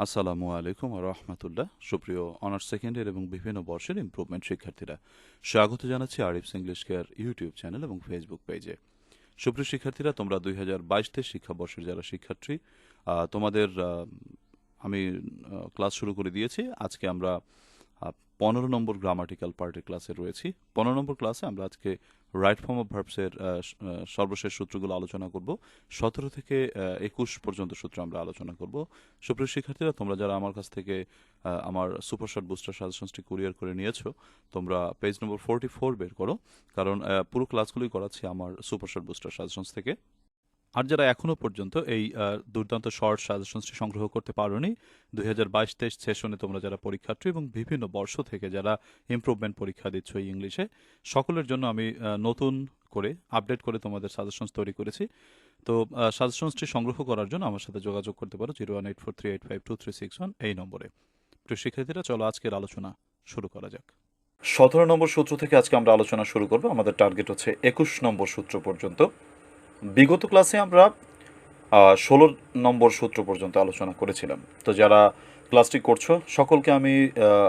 আসসালামু আলাইকুম রহমতুল্লাহ। সুপ্রিয় অনার্স সেকেন্ড ইয়ার এবং বিভিন্ন বর্ষের ইমপ্রুভমেন্ট শিক্ষার্থীরা, স্বাগত জানাচ্ছি Arif's English care YouTube channel এবং ফেসবুক পেজে। সুপ্রিয় শিক্ষার্থীরা, তোমরা 2022-23 শিক্ষাবর্ষের যারা শিক্ষার্থী, তোমাদের আমি ক্লাস শুরু করে দিয়েছি। আজকে আমরা 15 নম্বর গ্রামাটিক্যাল পার্টের ক্লাসে রয়েছি। 15 নম্বর ক্লাসে আমরা আজকে রাইট ফর্ম অফ ভার্বসের সর্বশেষ সূত্রগুলো আলোচনা করব। 17 থেকে 21 পর্যন্ত সূত্র আমরা আলোচনা করব। সুপ্রিয় শিক্ষার্থীরা, তোমরা যারা আমার কাছ থেকে আমার সুপারশট বুস্টার সাজেশনসটি কুরিয়ার করে নিয়েছো, তোমরা পেজ নম্বর 44 বের করো, কারণ পুরো ক্লাসগুলোই করাচ্ছি আমার সুপারশট বুস্টার সাজেশনস থেকে। আর যারা এখনো পর্যন্ত এই দুর্দান্ত শর্ট সাজেশনসটি সংগ্রহ করতে পারোনি, 2022-23 সেশনে তোমরা যারা পরীক্ষার্থী এবং বিভিন্ন বর্ষ থেকে যারা ইমপ্রুভমেন্ট পরীক্ষা দিচ্ছ এই ইংলিশে, সকলের জন্য আমি নতুন করে আপডেট করে তোমাদের সাজেশনস তৈরি করেছি। তো সাজেশনসটি সংগ্রহ করার জন্য আমার সাথে যোগাযোগ করতে পারো 01843852361 এই নম্বরে। প্রিয় শিক্ষার্থীরা, চলো আজকের আলোচনা শুরু করা যাক। 17 নম্বর সূত্র থেকে আজকে আমরা আলোচনা শুরু করব। আমাদের টার্গেট হচ্ছে 21 নম্বর সূত্র পর্যন্ত। বিগত ক্লাসে আমরা 16 নম্বর সূত্র পর্যন্ত আলোচনা করেছিলাম। তো যারা ক্লাসটি করছো সকলকে আমি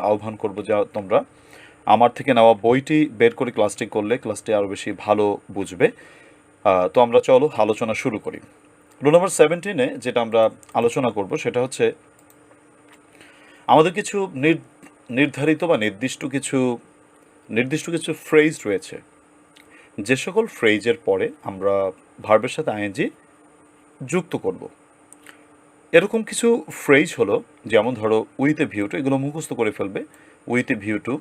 আহ্বান করব যে তোমরা আমার থেকে নেওয়া বইটি বের করে ক্লাসটি করলে ক্লাসটি আরও বেশি ভালো বুঝবে। তো আমরা চলো আলোচনা শুরু করি। রুল নম্বর 17-এ যেটা আমরা আলোচনা করব সেটা হচ্ছে আমাদের কিছু নির্ধারিত বা নির্দিষ্ট কিছু ফ্রেজ রয়েছে, যে সকল ফ্রেজের পরে আমরা ভার্বের সাথে আইএনজি যুক্ত করব। এরকম কিছু ফ্রেজ হলো, যেমন ধরো উইথ এ ভিউ টু, এগুলো মুখস্থ করে ফেলবে। With a view to,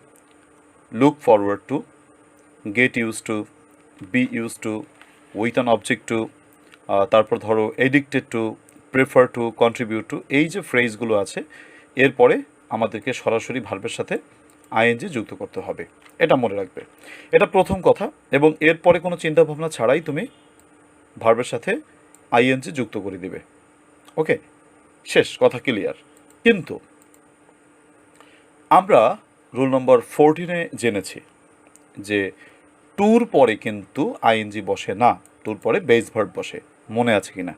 look forward to, get use to, be use to, with an object to, তারপর ধরো addicted to, prefer to, contribute to, এই যে ফ্রেজগুলো আছে এরপরে আমাদেরকে সরাসরি ভার্বের সাথে আইএনজি যুক্ত করতে হবে। এটা মনে রাখবে, এটা প্রথম কথা। এবং এরপরে কোনো চিন্তাভাবনা ছাড়াই তুমি ভার্বের সাথে আইএনজি যুক্ত করে দিবে। ওকে, শেষ কথা, ক্লিয়ার। কিন্তু আমরা রুল নম্বর 14-এ জেনেছি যে টুর পরে কিন্তু আইএনজি বসে না, টুর পরে বেস ভার্ব বসে। মনে আছে কি না?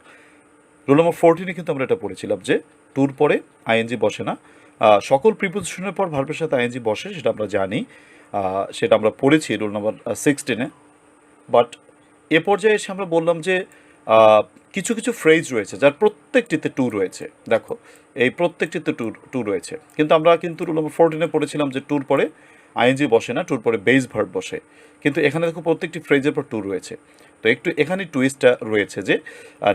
রুল নম্বর 14-এ কিন্তু আমরা এটা পড়েছিলাম যে টুর পরে আইএনজি বসে না। সকল প্রিপোজিশনের পর ভার্বের সাথে আইএনজি বসে, সেটা আমরা জানি, সেটা আমরা পড়েছি রুল নম্বর 16-এ। বাট এ পর্যায়ে এসে আমরা বললাম যে কিছু কিছু ফ্রেজ রয়েছে যার প্রত্যেকটিতে টু রয়েছে। দেখো, এই প্রত্যেকটিতে টু রয়েছে, কিন্তু আমরা কিন্তু রুল নম্বর 14-এ পড়েছিলাম যে টুর পরে আইএনজি বসে না, টুর পরে বেস ভার্ব বসে। কিন্তু এখানে দেখো প্রত্যেকটি ফ্রেজের পর টু রয়েছে। তো একটু এখানে টুইস্টটা রয়েছে যে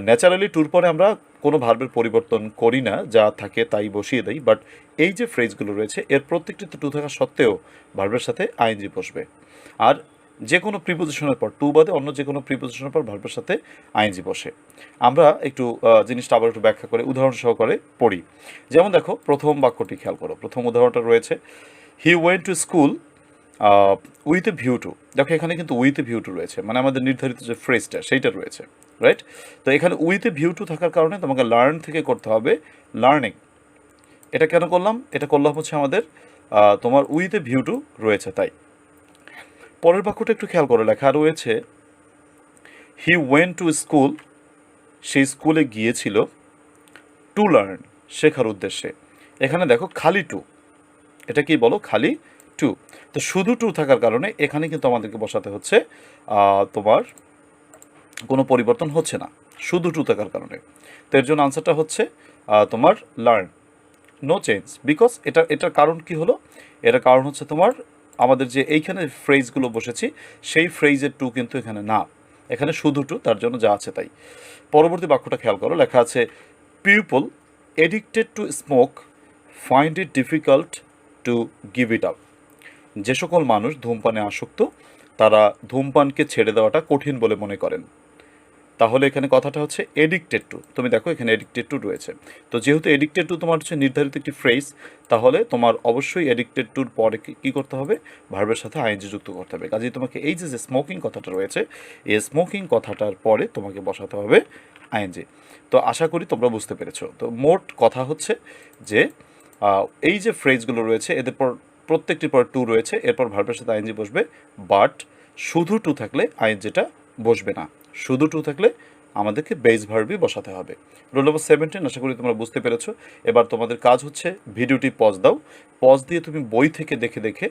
ন্যাচারালি টুর পরে আমরা কোনো ভার্বের পরিবর্তন করি না, যা থাকে তাই বসিয়ে দেই। বাট এই যে ফ্রেজগুলো রয়েছে এর প্রত্যেকটিতে টু থাকা সত্ত্বেও ভার্বের সাথে আইএনজি বসবে। আর যে কোনো প্রিপোজিশনের পর, টু বাদে অন্য যে কোনো প্রিপোজিশনের পর ভার্বের সাথে আইএনজি বসে। আমরা একটু জিনিসটা আবার একটু ব্যাখ্যা করে উদাহরণ সহকারে পড়ি। যেমন দেখো, প্রথম বাক্যটি খেয়াল করো। প্রথম উদাহরণটা রয়েছে he went to school with a view two. দেখো, এখানে কিন্তু উইথ এ ভিউ টু রয়েছে, মানে আমাদের নির্ধারিত যে ফ্রেজটা সেইটা রয়েছে, রাইট? তো এখানে উইথ এ ভিউ টু থাকার কারণে তোমাকে লার্ন থেকে করতে হবে লার্নিং। এটা কেন করলাম? এটা করলাম হচ্ছে আমাদের তোমার উইথ এ ভিউ টু রয়েছে তাই। পরের বাক্যটা একটু খেয়াল করে, লেখা রয়েছে হি ওয়েন্ট টু স্কুল, সেই স্কুলে গিয়েছিল টু লার্ন, শেখার উদ্দেশ্যে। এখানে দেখো খালি টু, এটা কি বলো? খালি টু। তো শুধু টু থাকার কারণে এখানে কিন্তু আমাদেরকে বসাতে হচ্ছে তোমার কোনো পরিবর্তন হচ্ছে না, শুধু টু থাকার কারণে। তো এর জন্য আনসারটা হচ্ছে তোমার লার্ন, নো চেঞ্জ। বিকজ এটার কারণ কি হলো? এটার কারণ হচ্ছে তোমার আমাদের যে এইখানে ফ্রেজগুলো বসেছি সেই ফ্রেজের টু কিন্তু এখানে না, এখানে শুধু টু, তার জন্য যা আছে তাই। পরবর্তী বাক্যটা খেয়াল করো, লেখা আছে people addicted to smoke find it difficult to give it up. যে সকল মানুষ ধূমপানে আসক্ত তারা ধূমপানকে ছেড়ে দেওয়াটা কঠিন বলে মনে করেন। তাহলে এখানে কথাটা হচ্ছে এডিক্টেড টু। তুমি দেখো এখানে এডিক্টেড টু রয়েছে। তো যেহেতু এডিক্টেড টু তোমার হচ্ছে নির্ধারিত একটি ফ্রেজ, তাহলে তোমার অবশ্যই এডিক্টেড টুর পরে কী করতে হবে? ভার্বের সাথে আইএনজি যুক্ত করতে হবে। কাজেই তোমাকে এই যে স্মোকিং কথাটা রয়েছে, এই স্মোকিং কথাটার পরে তোমাকে বসাতে হবে আইএনজি। তো আশা করি তোমরা বুঝতে পেরেছো। তো মোট কথা হচ্ছে যে এই যে ফ্রেজগুলো রয়েছে এদের পর প্রত্যেকটির পর টু রয়েছে, এরপর ভার্বের সাথে আইএনজি বসবে। বাট শুধু টু থাকলে আইএনজিটা বসবে না, শুধু টু থাকলে আমাদেরকে বেস ভার্বই বসাতে হবে। রোল নম্বর 17 আশা করি তোমরা বুঝতে পেরেছো। এবার তোমাদের কাজ হচ্ছে ভিডিওটি পজ দাও, পজ দিয়ে তুমি বই থেকে দেখে দেখে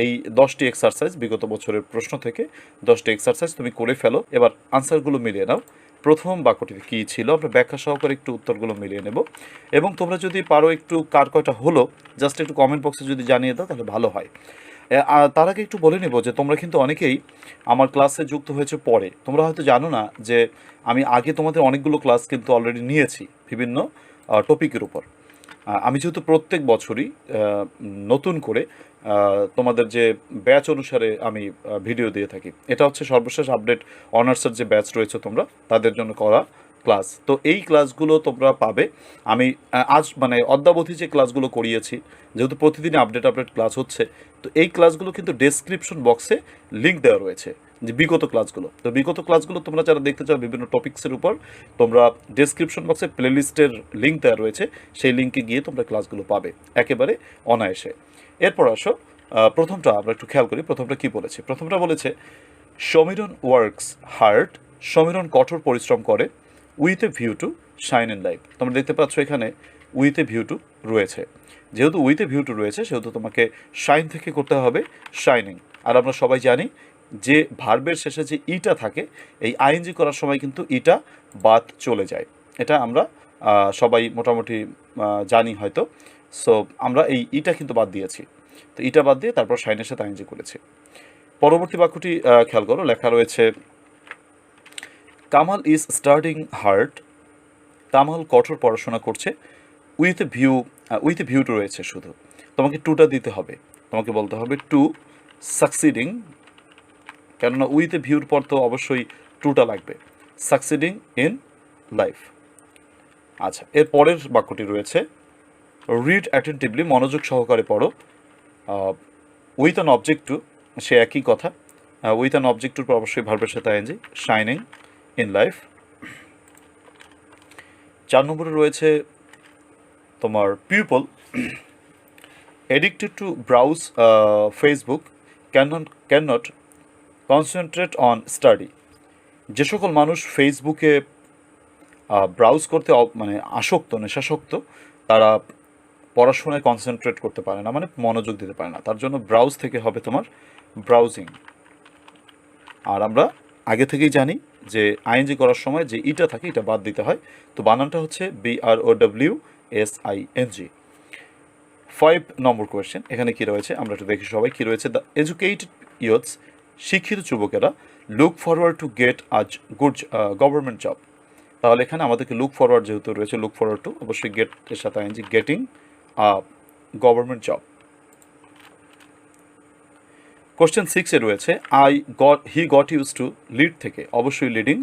এই 10টি এক্সারসাইজ, বিগত বছরের প্রশ্ন থেকে 10টি এক্সারসাইজ তুমি করে ফেলো। এবার আনসারগুলো মিলিয়ে নাও। প্রথম বাক্যটি কী ছিল আমরা ব্যাখ্যা সহকারে একটু উত্তরগুলো মিলিয়ে নেব, এবং তোমরা যদি পারো একটু কার কয়টা হলো জাস্ট একটু কমেন্ট বক্সে যদি জানিয়ে দাও তাহলে ভালো হয়। তার আগে একটু বলে নেব যে তোমরা কিন্তু অনেকেই আমার ক্লাসে যুক্ত হয়েছে পরে, তোমরা হয়তো জানো না যে আমি আগে তোমাদের অনেকগুলো ক্লাস কিন্তু অলরেডি নিয়েছি বিভিন্ন টপিকের উপর। আমি যেহেতু প্রত্যেক বছরই নতুন করে তোমাদের যে ব্যাচ অনুসারে আমি ভিডিও দিয়ে থাকি, এটা হচ্ছে সর্বশেষ আপডেট অনার্সের যে ব্যাচ রয়েছে তোমরা তাদের জন্য করা ক্লাস। তো এই ক্লাসগুলো তোমরা পাবে। আমি আজ মানে অদ্যাবধি যে ক্লাসগুলো করিয়েছি, যেহেতু প্রতিদিন আপডেট ক্লাস হচ্ছে, তো এই ক্লাসগুলো কিন্তু ডেসক্রিপশন বক্সে লিঙ্ক দেওয়া রয়েছে যে বিগত ক্লাসগুলো। তো বিগত ক্লাসগুলো তোমরা যারা দেখতে চাও বিভিন্ন টপিক্সের উপর, তোমরা ডেসক্রিপশন বক্সে প্লেলিস্টের লিঙ্ক দেওয়া রয়েছে, সেই লিঙ্কে গিয়ে তোমরা ক্লাসগুলো পাবে একেবারে অনায়াসে। এরপর আসো প্রথমটা আমরা একটু খেয়াল করি। প্রথমটা কি বলেছে? প্রথমটা বলেছে সমীরন ওয়ার্কস হার্ড, সমীরন কঠোর পরিশ্রম করে, with a view to shine in life. তোমরা দেখতে পাচ্ছ এখানে উইথ এ ভিউ টু রয়েছে। যেহেতু উইথ এ ভিউ টু রয়েছে সেহেতু তোমাকে শাইন থেকে করতে হবে শাইনিং। আর আমরা সবাই জানি যে ভার্বের শেষে যে ইটা থাকে, এই আইএনজি করার সময় কিন্তু ইটা বাদ চলে যায়। এটা আমরা সবাই মোটামুটি জানি হয়তো। সো আমরা এই ইটা কিন্তু বাদ দিয়েছি, তো ইটা বাদ দিয়ে তারপর শাইনের সাথে আইএনজি করেছি। পরবর্তী বাক্যটি খেয়াল করো, লেখা রয়েছে Kamal is studying hard, Kamal কঠোর পড়াশোনা করছে, উইথ এ ভিউ টু রয়েছে শুধু, তোমাকে টুটা দিতে হবে, তোমাকে বলতে হবে টু সাকসিডিং, কেননা উইথ এ ভিউর পর তো অবশ্যই টুটা লাগবে, সাকসিডিং ইন লাইফ। আচ্ছা, এর পরের বাক্যটি রয়েছে রিড অ্যাটেন্টিভলি, মনোযোগ সহকারে পড়ো, উইথ অ্যান অবজেক্ট টু, সে একই কথা, উইথ অ্যান অবজেক্ট টুর পর অবশ্যই ভার্বের সাথে আইএনজি, শাইনিং ইন লাইফ। 4 নম্বরে রয়েছে তোমার people addicted two browse Facebook can not concentrate on study. যে সকল মানুষ ফেসবুকে ব্রাউজ করতে মানে আসক্ত, নেশাসক্ত, তারা পড়াশোনায় কনসেন্ট্রেট করতে পারে না, মানে মনোযোগ দিতে পারে না। তার জন্য ব্রাউজ থেকে হবে তোমার ব্রাউজিং। আর আমরা আগে থেকেই জানি যে আইএনজি করার সময় যে ইটা থাকে এটা বাদ দিতে হয়, তো বানানটা হচ্ছে BROWSING। 5 নম্বর কোয়েশ্চেন, এখানে কী রয়েছে আমরা একটু দেখি সবাই কী রয়েছে। দ্য এডুকেটেড ইয়ুথস, শিক্ষিত যুবকেরা, look forward to get as good government job. তাহলে এখানে আমাদেরকে লুক ফরওয়ার্ড যেহেতু রয়েছে, লুক ফরওয়ার্ড টু অবশ্যই গেট এর সাথে ING, getting a government job. Question 6-এ রয়েছে he got used to, lead থেকে অবশ্যই লিডিং,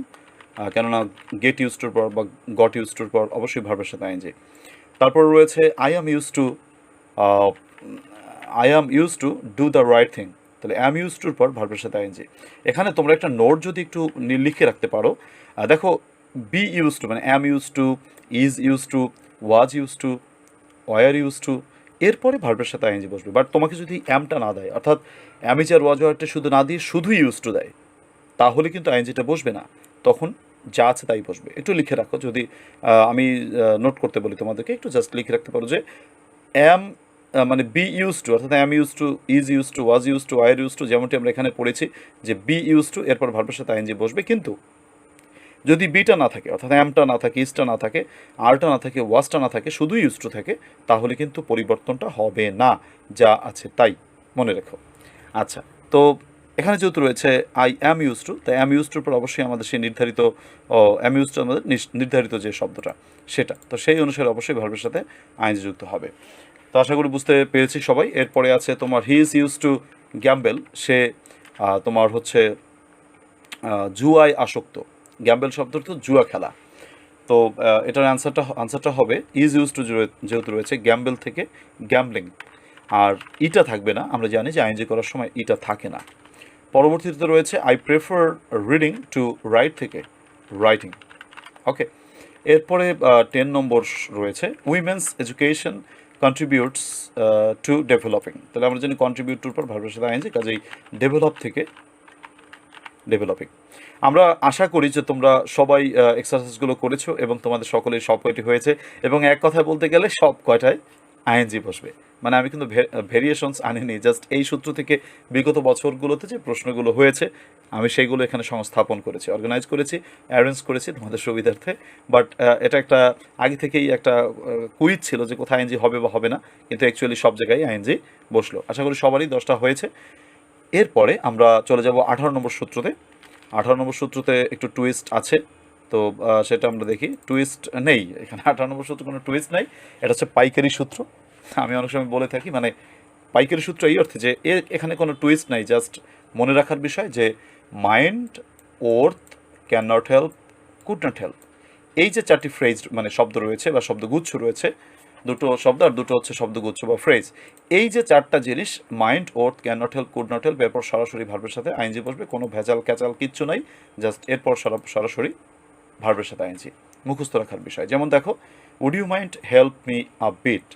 কেননা গেট ইউজ টুর পর বা গট ইউজ টুর পর অবশ্যই ভার্বের সাথে আইএনজি। তারপর রয়েছে I am used to do the right thing, তাহলে অ্যাম ইউজ টুর পর ভার্বের সাথে আইএনজি। এখানে তোমরা একটা নোট যদি একটু লিখে রাখতে পারো, দেখো বি ইউজ টু মানে am used to, is used to, was used to, were used to, এরপরে ভার্বের সাথে আইএনজি বসবে। বাট তোমাকে যদি অ্যামটা না দেয়, অর্থাৎ অ্যামিজ আর ওয়াজ ওয়ারটা শুধু না দিয়ে শুধু ইউজ টু দেয়, তাহলে কিন্তু আইএনজিটা বসবে না, তখন যা আছে তাই বসবে। একটু লিখে রাখো, যদি আমি নোট করতে বলি তোমাদেরকে, একটু জাস্ট লিখে রাখতে পারো যে অ্যাম মানে বি ইউজ টু, অর্থাৎ am used to, is used to, was used to, were used to, যেমনটি আমরা এখানে পড়েছি যে বি ইউজ টু এরপর ভার্বের সাথে আইএনজি বসবে। কিন্তু যদি বিটা না থাকে, অর্থাৎ অ্যামটা না থাকে, ইজটা না থাকে, আরটা না থাকে, ওয়াজটা না থাকে, শুধু ইউজ টু থাকে, তাহলে কিন্তু পরিবর্তনটা হবে না, যা আছে তাই মনে রেখো। আচ্ছা, তো এখানে যেহেতু রয়েছে আই অ্যাম ইউজ টু, তাই অ্যাম ইউজ টুর পর অবশ্যই আমাদের সেই নির্ধারিত অ্যাম ইউজ টু আমাদের নির্ধারিত যে শব্দটা সেটা, তো সেই অনুসারে অবশ্যই ভার্বের সাথে আইএনজি যুক্ত হবে। তো আশা করি বুঝতে পেরেছি সবাই। এরপরে আছে তোমার he is used to gamble, সে তোমার হচ্ছে জুয়ায় আসক্ত। গ্যাম্বেল শব্দ তো জুয়া খেলা, তো এটার আনসারটা হবে ইজ ইউজ টু, যেহেতু রয়েছে গ্যাম্বেল থেকে গ্যাম্বলিং। আর ইটা থাকবে না, আমরা জানি যে আইএনজি করার সময় ইটা থাকে না। পরবর্তীতে রয়েছে I prefer reading to right থেকে রাইটিং। ওকে, এরপরে 10 নম্বর রয়েছে women's education contributes two developing. তাহলে আমরা জানি কন্ট্রিবিউট টুর পর ভার্বের সাথে আইএনজি, কাজেই ডেভেলপ থেকে ডেভেলপিং। আমরা আশা করি যে তোমরা সবাই এক্সারসাইজগুলো করেছো এবং তোমাদের সকলের সব কয়টি হয়েছে, এবং এক কথায় বলতে গেলে সব কয়টায় আইএনজি বসবে। মানে আমি কিন্তু ভেরিয়েশনস আনিনি, জাস্ট এই সূত্র থেকে বিগত বছরগুলোতে যে প্রশ্নগুলো হয়েছে আমি সেইগুলো এখানে সংস্থাপন করেছি, অর্গানাইজ করেছি, অ্যারেঞ্জ করেছি তোমাদের সুবিধার্থে। বাট এটা একটা আগে থেকেই একটা কুইজ ছিল যে কোথায় আইএনজি হবে বা হবে না, কিন্তু অ্যাকচুয়ালি সব জায়গায় আইএনজি বসলো। আশা করি সবারই 10টা হয়েছে। এরপরে আমরা চলে যাব 18 নম্বর সূত্রতে। 18 নম্বর সূত্রতে একটু টুইস্ট আছে, তো সেটা আমরা দেখি। টুইস্ট নেই এখানে, 18 নম্বর সূত্র কোনো টুইস্ট নাই, এটা হচ্ছে পাইকারি সূত্র। আমি অনেক সময় বলে থাকি মানে পাইকারি সূত্র এই অর্থে যে এখানে কোনো টুইস্ট নাই, জাস্ট মনে রাখার বিষয় যে mind, worth, can not help, could not help, এই যে 4টি ফ্রেজ মানে শব্দ রয়েছে বা শব্দগুচ্ছ রয়েছে, দুটো শব্দ আর দুটো হচ্ছে শব্দগুচ্ছ বা ফ্রেজ, এই যে 4টা জিনিস mind, worth, can not help, could not help, এরপর সরাসরি ভার্বের সাথে আইএনজি বসবে, কোনো ভেজাল ক্যাচাল কিচ্ছু নাই, জাস্ট এরপর সরাসরি ভার্বের সাথে আইএনজি। মুখস্থ রাখার বিষয়, যেমন দেখো, would you mind help me a bit,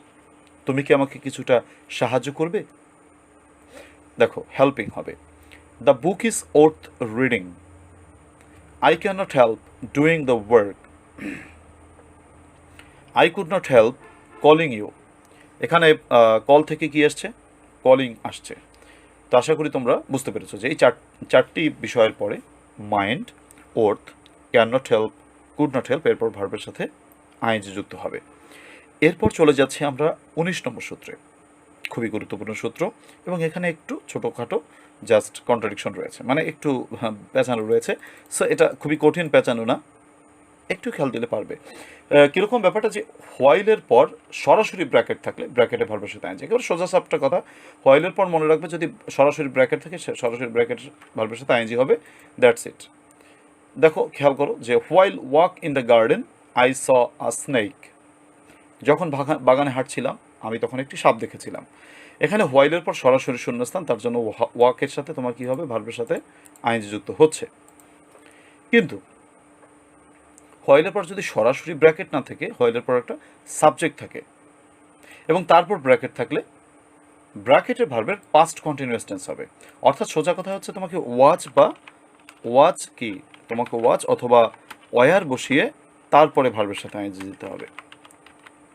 তুমি কি আমাকে কিছুটা সাহায্য করবে? দেখো হেল্পিং হবে। The book is worth reading, I can not help doing the work, I could not help calling you. এখানে কল থেকে কি আসছে? কলিং আসছে। তো আশা করি তোমরা বুঝতে পেরেছো যে এই চারটি বিষয়ের পরে mind, worth, can not help, could not help, এরপর ভার্বের সাথে আইএনজি যুক্ত হবে। এরপর চলে যাচ্ছি আমরা 19 নম্বর সূত্রে, খুবই গুরুত্বপূর্ণ সূত্র, এবং এখানে একটু ছোটোখাটো জাস্ট কন্ট্রাডিকশন রয়েছে, মানে একটু পেঁচানো রয়েছে। সো এটা খুবই কঠিন পেঁচানো না, একটু খেয়াল দিলে পারবে। কীরকম ব্যাপারটা যে হোয়াইলের পর সরাসরি ব্র্যাকেট থাকলে ব্র্যাকেটে ভার্বের সাথে আইএনজি, একেবারে সোজা সাপটা কথা, হোয়াইলের পর মনে রাখবে যদি সরাসরি ব্র্যাকেট থাকে সরাসরি ব্র্যাকেট ভার্বের সাথে আইএনজি হবে, দ্যাটস ইট। দেখো খেয়াল করো যে while walk in the garden I saw a snake, যখন বাগানে হাঁটছিলাম আমি তখন একটি সাপ দেখেছিলাম। এখানে হোয়াইলের পর সরাসরি শূন্যস্থান, তার জন্য ওয়াকের সাথে তোমার কী হবে? ভার্বের সাথে আইএনজি যুক্ত হচ্ছে। কিন্তু হোয়াইলের পর যদি সরাসরি ব্র্যাকেট না থাকে, হোয়াইলের পর একটা সাবজেক্ট থাকে এবং তারপর ব্র্যাকেট থাকলে ব্র্যাকেটের ভার্বের পাস্ট কন্টিনিউয়াস টেন্স হবে। অর্থাৎ সোজা কথা হচ্ছে তোমাকে তোমাকে ওয়াচ অথবা ওয়ার বসিয়ে তারপরে ভার্বের সাথে আইএনজি দিতে হবে।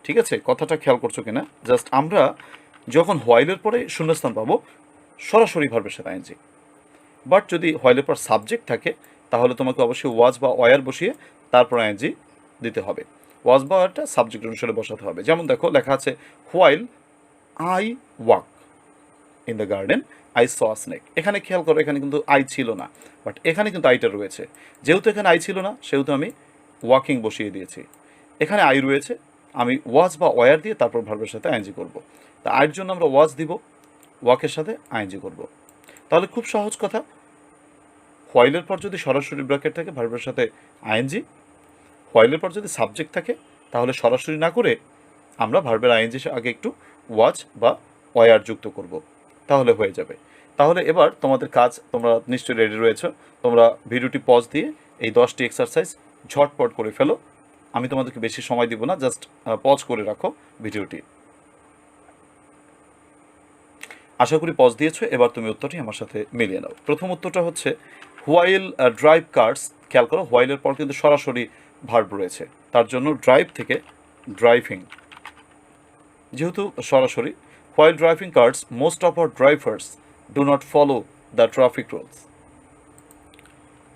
ঠিক আছে, কথাটা খেয়াল করছো কিনা? জাস্ট আমরা যখন হোয়াইলের পরে শূন্যস্থান পাবো সরাসরি ভার্বের সাথে আইএনজি, বাট যদি হোয়াইলের পর সাবজেক্ট থাকে তাহলে তোমাকে অবশ্যই ওয়াজ বা ওয়ার বসিয়ে তারপর আইএনজি দিতে হবে। ওয়াজ বা ওয়ারটা সাবজেক্ট অনুসারে বসাতে হবে। যেমন দেখো লেখা আছে while I walk in the garden I saw a snake. এখানে খেয়াল করো এখানে কিন্তু আই ছিল না, বাট এখানে কিন্তু আইটা রয়েছে। যেহেতু এখানে আই ছিল না সেহেতু আমি ওয়াকিং বসিয়ে দিয়েছি। এখানে আই রয়েছে, আমি ওয়াজ বা ওয়ার দিয়ে তারপর ভার্বের সাথে আইএনজি করব। তা আইয়ের জন্য আমরা ওয়াজ দিব, ওয়াকের সাথে আইএনজি করব। তাহলে খুব সহজ কথা, হোয়াইলের পর যদি সরাসরি ব্র্যাকেট থাকে ভার্বের সাথে আইএনজি, হোয়াইলের পর যদি সাবজেক্ট থাকে তাহলে সরাসরি না করে আমরা ভার্বের আইএনজি আগে একটু ওয়াচ বা ওয়ার যুক্ত করব, তাহলে হয়ে যাবে। তাহলে এবার তোমাদের কাজ, তোমরা নিশ্চয়ই রেডি রয়েছো, তোমরা ভিডিওটি পজ দিয়ে এই 10টি এক্সারসাইজ ঝটপট করে ফেলো। আমি তোমাদেরকে বেশি সময় দিব না, জাস্ট পজ করে রাখো ভিডিওটি। আশা করি পজ দিয়েছো, এবার তুমি উত্তরটি আমার সাথে মিলিয়ে নাও। প্রথম উত্তরটা হচ্ছে হোয়াইল ড্রাইভ কার্স। খেয়াল করো হোয়াইলের পর কিন্তু সরাসরি ভার্ব রয়েছে, তার জন্য ড্রাইভ থেকে ড্রাইভিং, যেহেতু সরাসরি। While driving cars most of our drivers do not follow the traffic rules.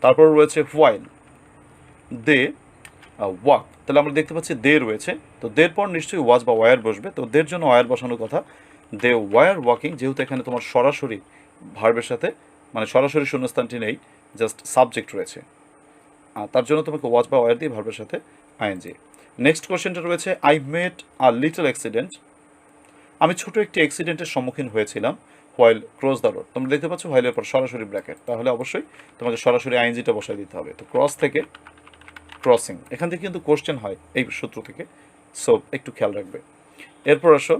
তারপর রয়েছে হোয়াইল দে ওয়াক, তাহলে আমরা দেখতে পাচ্ছি দে রয়েছে, তো দের পর নিশ্চয়ই ওয়াজ বা ওয়ার বসবে, তো দের জন্য ওয়ার বসানোর কথা। দে ওয়ার ওয়াকিং, যেহেতু এখানে তোমার সরাসরি ভার্বের সাথে মানে সরাসরি শূন্যস্থানটি নেই, জাস্ট সাবজেক্ট রয়েছে, তার জন্য তোমাকে ওয়াজ বা ওয়ার দিয়ে ভার্বের সাথে আইএনজি। নেক্সট কোয়েশ্চেনটা রয়েছে I met a little accident, আমি ছোট একটি অ্যাক্সিডেন্টের সম্মুখীন হয়েছিলাম হোয়াইল ক্রস দ্য রোড। তোমরা দেখতে পাচ্ছ হোয়াইলের পর সরাসরি ব্র্যাকেট, তাহলে অবশ্যই তোমাকে সরাসরি আইএনজিটা বসাই দিতে হবে। তো ক্রস থেকে ক্রসিং, এখান থেকে কিন্তু কোশ্চেন হয় এই সূত্র থেকে, সো একটু খেয়াল রাখবে। এরপর আসো